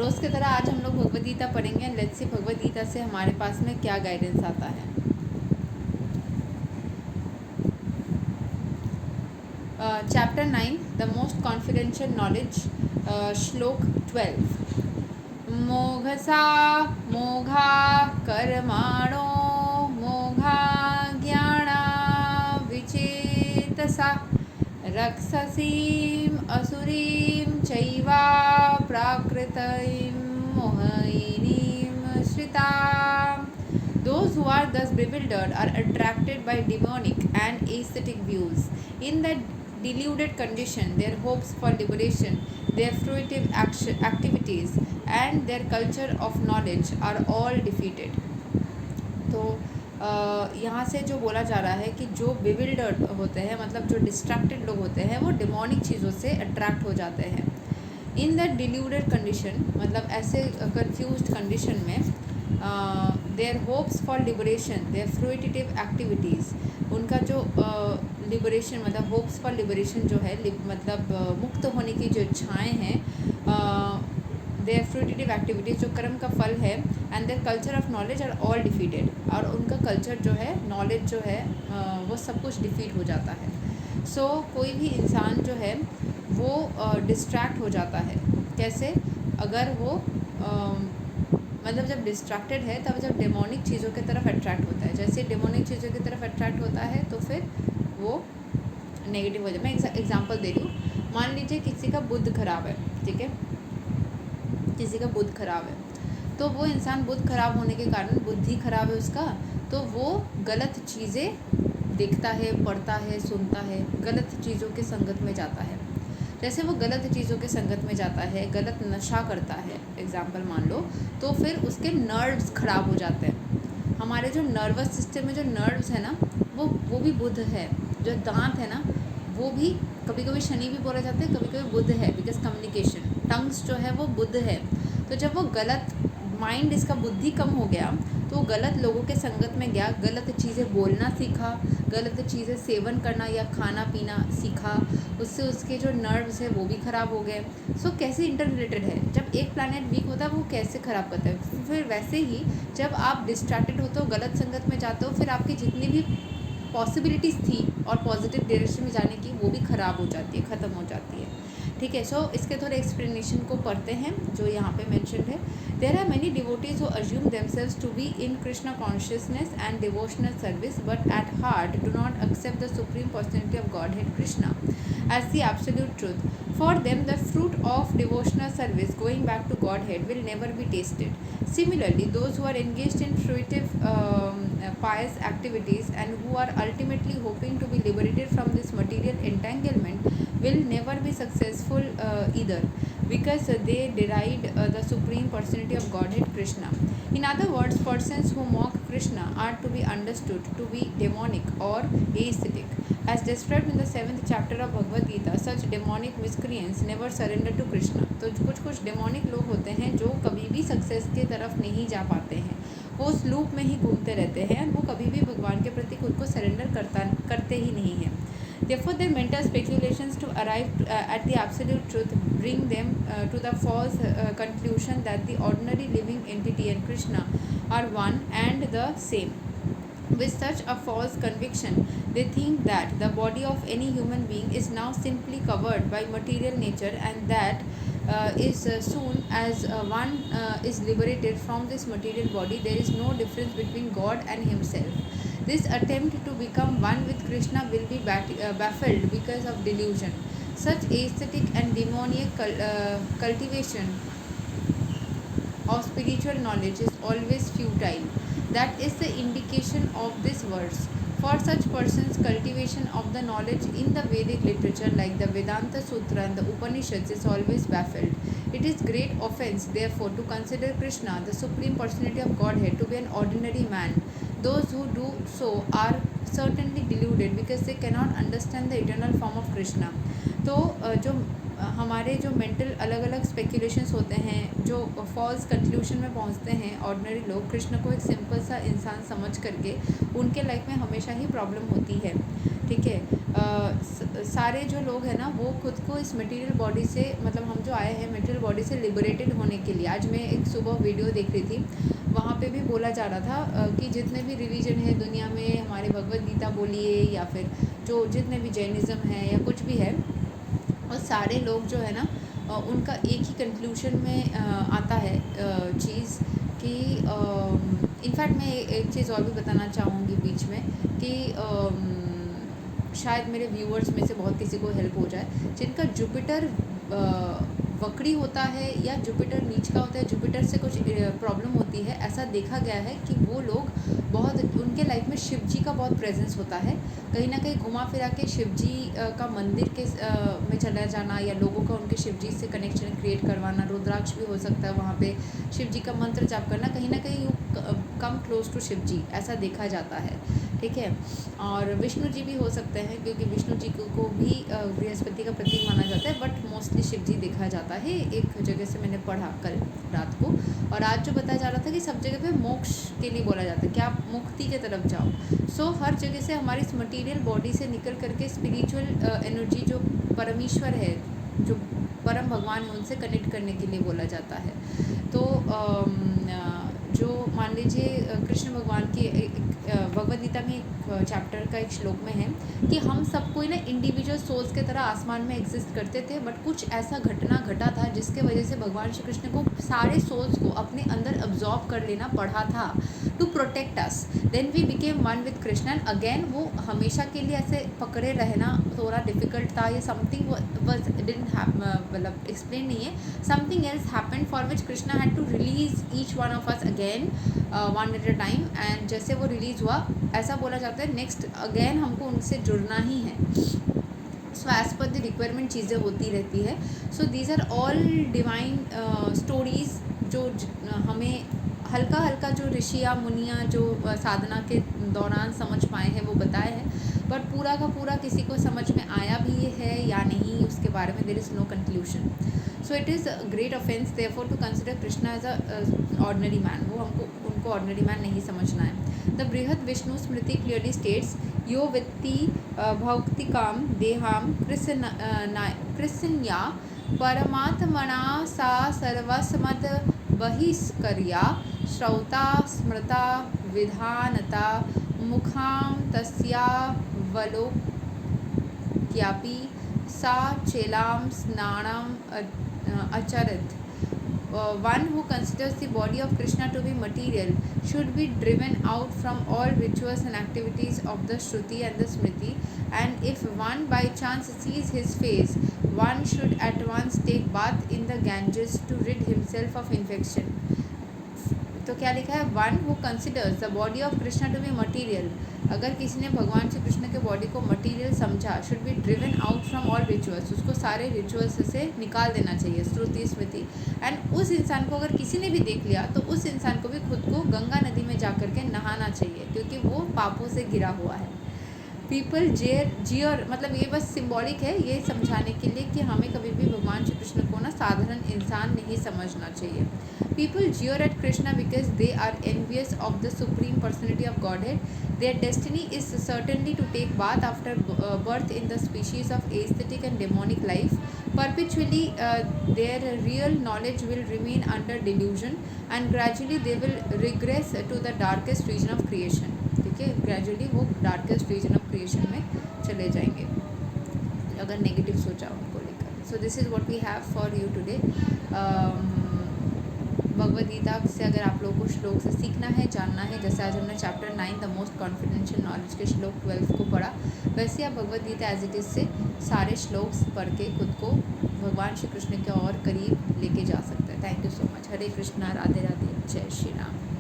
रोज़ की तरह आज हम लोग भगवद गीता पढ़ेंगे। लेट्स सी भगवद गीता से हमारे पास में क्या गाइडेंस आता है। Chapter 9 the most confidential knowledge, श्लोक 12। मोघसा मोघा कर्माणो मोघा ज्ञाना विचेतसा रक्षसीम असुरीम चैवा प्राकृतिं मोहिनीं Shrita. Those who are thus bewildered are attracted by demonic and aesthetic views. In that deluded condition, their hopes for liberation, their fruitive activities, and their culture of knowledge are all defeated. तो यहाँ से जो बोला जा रहा है कि जो बिविल्डर्ड होते हैं, मतलब जो डिस्ट्रैक्टेड लोग होते हैं, वो डिमोनिक चीज़ों से अट्रैक्ट हो जाते हैं। इन दैट डिल्यूडेड कंडीशन, मतलब ऐसे कंफ्यूज्ड कंडीशन में, there hopes for liberation, there fruitive activities, उनका जो लिबरेशन मतलब होप्स फॉर लिबरेशन जो है, मतलब मुक्त होने की जो इच्छाएँ हैं, देयर फ्रूटिटिव एक्टिविटीज़ जो कर्म का फल है, and their culture of knowledge are all defeated, और उनका कल्चर जो है, नॉलेज जो है, वो सब कुछ डिफीट हो जाता है। सो कोई भी इंसान जो है वो डिस्ट्रैक्ट हो जाता है। कैसे? अगर वो मतलब जब डिस्ट्रैक्टेड है तब जब डेमोनिक चीज़ों की तरफ अट्रैक्ट होता है। जैसे डेमोनिक चीज़ों की तरफ अट्रैक्ट होता है तो फिर वो नेगेटिव हो जाए। मैं एग्जांपल दे रही हूँ। मान लीजिए किसी का बुद्ध खराब है, ठीक है, किसी का बुद्ध खराब है, तो वो इंसान बुद्ध खराब होने के कारण, बुद्धि खराब है उसका, तो वो गलत चीज़ें देखता है, पढ़ता है, सुनता है, गलत चीज़ों के संगत में जाता है। जैसे वो गलत चीज़ों के संगत में जाता है, गलत नशा करता है, एग्जाम्पल मान लो, तो फिर उसके नर्व्स खराब हो जाते हैं। हमारे जो नर्वस सिस्टम में जो नर्व्स है ना, वो भी बुध है। जो दांत है ना, वो भी कभी कभी शनि भी बोला जाता है, कभी कभी बुध है, बिकॉज कम्युनिकेशन, टंग्स जो है वो बुध है। तो जब वो गलत माइंड, इसका बुद्धि कम हो गया, तो गलत लोगों के संगत में गया, गलत चीज़ें बोलना सीखा, गलत चीज़ें सेवन करना या खाना पीना सीखा, उससे उसके जो नर्व्स है वो भी ख़राब हो गए। सो कैसे इंटर रिलेटेड है? जब एक प्लैनेट वीक होता है वो कैसे ख़राब करता है, फिर वैसे ही जब आप डिस्ट्रैक्टेड होते हो, गलत संगत में जाते हो, फिर आपकी जितनी भी पॉसिबिलिटीज़ थी और पॉजिटिव डायरेक्शन में जाने की, वो भी ख़राब हो जाती है, ख़त्म हो जाती है। ठीक है, सो इसके थोड़े एक्सप्लेनेशन को पढ़ते हैं जो यहाँ पे मेंशन्ड है। There are many devotees who assume themselves to be in Krishna consciousness and devotional service, but at heart do not accept the supreme personality of Godhead Krishna as the absolute truth. For them, the fruit of devotional service going back to Godhead will never be tasted. Similarly, those who are engaged in fruitive pious activities and who are ultimately hoping to be liberated from this material entanglement will never be successful either, because they deride the supreme personality of Godhead Krishna. In other words, persons who mock Krishna are to be understood to be demonic or aesthetic. As described in the 7th chapter of Bhagavad Gita, such demonic miscreants never surrender to Krishna. तो कुछ demonic लोग होते हैं जो कभी भी success की तरफ नहीं जा पाते हैं, वो उस लूप में ही घूमते रहते हैं, वो कभी भी भगवान के प्रति खुद को सरेंडर करते ही नहीं हैं। Therefore, their mental speculations to arrive at the absolute truth bring them to the false conclusion that the ordinary living entity and Krishna are one and the same. With such a false conviction, they think that the body of any human being is now simply covered by material nature, and that soon as one is liberated from this material body, there is no difference between God and himself. This attempt to become one with Krishna will be baffled because of delusion. Such aesthetic and demoniac cultivation of spiritual knowledge is always futile. That is the indication of this verse. For such persons, cultivation of the knowledge in the Vedic literature like the Vedanta Sutra and the Upanishads is always baffled. It is great offense, therefore, to consider Krishna, the Supreme Personality of Godhead, to be an ordinary man. Those who do so are certainly deluded because they cannot understand the eternal form of Krishna. तो जो हमारे जो mental अलग अलग speculations होते हैं, जो false conclusion में पहुंचते हैं ऑर्डिनरी लोग, कृष्ण को एक सिंपल सा इंसान समझ करके उनके लाइफ में हमेशा ही प्रॉब्लम होती है। ठीक है। सारे जो लोग हैं ना वो खुद को इस मटेरियल बॉडी से, मतलब हम जो आए हैं मटेरियल बॉडी से लिबरेटेड होने के लिए। आज मैं एक सुबह वीडियो देख रही थी, वहाँ पे भी बोला जा रहा था कि जितने भी रिलीजन है दुनिया में, हमारे भगवद गीता बोलिए या फिर जो जितने भी जैनिज़्म है या कुछ भी है, और सारे लोग जो है ना उनका एक ही कंक्लूजन में आता है चीज़ कि इनफैक्ट मैं एक चीज़ और भी बताना चाहूँगी बीच में कि शायद मेरे व्यूअर्स में से बहुत किसी को हेल्प हो जाए, जिनका जुपिटर वक्री होता है या जुपिटर नीच का होता है, जुपिटर से कुछ प्रॉब्लम होती है। ऐसा देखा गया है कि वो लोग बहुत, उनके लाइफ में शिव जी का बहुत प्रेजेंस होता है। कहीं ना कहीं घुमा फिरा के शिव जी का मंदिर के में चला जाना या लोगों का उनके शिव जी से कनेक्शन क्रिएट करवाना, रुद्राक्ष भी हो सकता है वहाँ पे, शिव जी का मंत्र जाप करना, कहीं ना कहीं you come close to Shiv ji, ऐसा देखा जाता है। ठीक है। और विष्णु जी भी हो सकते हैं क्योंकि विष्णु जी को भी बृहस्पति का प्रतीक माना जाता है, बट मोस्टली शिव जी देखा जाता है। एक जगह से मैंने पढ़ा कल रात को, और आज जो बताया जा रहा था कि सब जगह पे मोक्ष के लिए बोला जाता है कि आप मुक्ति के तरफ जाओ। सो हर जगह से हमारी इस मटीरियल बॉडी से निकल करके स्पिरिचुअल एनर्जी जो परमेश्वर है, जो परम भगवान है, उनसे कनेक्ट करने के लिए बोला जाता है। तो जो मान लीजिए कृष्ण भगवान की भगवद गीता में एक चैप्टर का एक श्लोक में है कि हम सब कोई ना इंडिविजुअल सोल्स के तरह आसमान में एग्जिस्ट करते थे, बट कुछ ऐसा घटना घटा था जिसके वजह से भगवान श्री कृष्ण को सारे सोल्स को अपने अंदर अब्जॉर्ब कर लेना पड़ा था to protect us. Then we became one with Krishna, and again वो हमेशा के लिए ऐसे पकड़े रहना थोड़ा डिफिकल्ट था। ये समथिंग वाज डिडंट मतलब एक्सप्लेन नहीं है, something else happened for which Krishna had to release each one of us again one at a time. And जैसे वो रिलीज़ हुआ, ऐसा बोला जाता है नेक्स्ट अगेन हमको उनसे जुड़ना ही है। So as per the requirement चीज़ें होती रहती है। So these are all divine stories जो हमें हल्का हल्का जो ऋषिया मुनिया जो साधना के दौरान समझ पाए हैं वो बताए हैं, पर पूरा का पूरा किसी को समझ में आया भी है या नहीं उसके बारे में there is no conclusion. So it is great offence therefore to consider Krishna as a ordinary man. वो उनको ऑर्डिनरी मैन नहीं समझना है। The Brihad Vishnu Smriti clearly states यो वित्ति भौक्तिकाम देहाम कृष्णया परमात्मना सा सर्वस्मद बहिष्कर्या श्रौता स्मृता विधानता मुखां तस्या वलोक्यापि सा चेलां स्नानम अचरत। One who considers the body of Krishna to be material should be driven out from all rituals and activities of the Shruti and the Smriti, and if one by chance sees his face, one should at once take bath in the Ganges to rid himself of infection. तो क्या लिखा है, one who considers the body of Krishna to be material. अगर किसी ने भगवान श्री कृष्ण के body को मटीरियल समझा, should be driven out from all rituals, उसको सारे रिचुअल्स से निकाल देना चाहिए, श्रुति स्मृति। एंड उस इंसान को अगर किसी ने भी देख लिया तो उस इंसान को भी खुद को गंगा नदी में जा कर के नहाना चाहिए, क्योंकि वो पापों से घिरा हुआ है। पीपल जियर मतलब ये बस सिंबॉलिक है, ये समझाने के लिए कि हमें कभी भी भगवान श्री कृष्ण को ना साधारण इंसान नहीं समझना चाहिए। People jeer at Krishna because they are envious of the Supreme Personality of Godhead. Their destiny is certainly to take bath after birth in the species of aesthetic and demonic life. Perpetually, their real knowledge will remain under delusion, and gradually they will regress to the darkest region of creation. ठीक है, gradually वो darkest region of creation में चले जाएंगे अगर negative सोचा उनको लेकर। So this is what we have for you today. Bhagavad Gita से अगर आप लोगों को श्लोक से सीखना है, जानना है, जैसे आज हमने chapter 9 the most confidential knowledge के श्लोक 12 को पढ़ा, वैसे आप Bhagavad Gita as it is से सारे श्लोक्स पढ़ के खुद को भगवान श्री कृष्ण के और करीब लेके जा सकते हैं। Thank you so much. Hare Krishna, Radhe Radhe, जय श्री राम।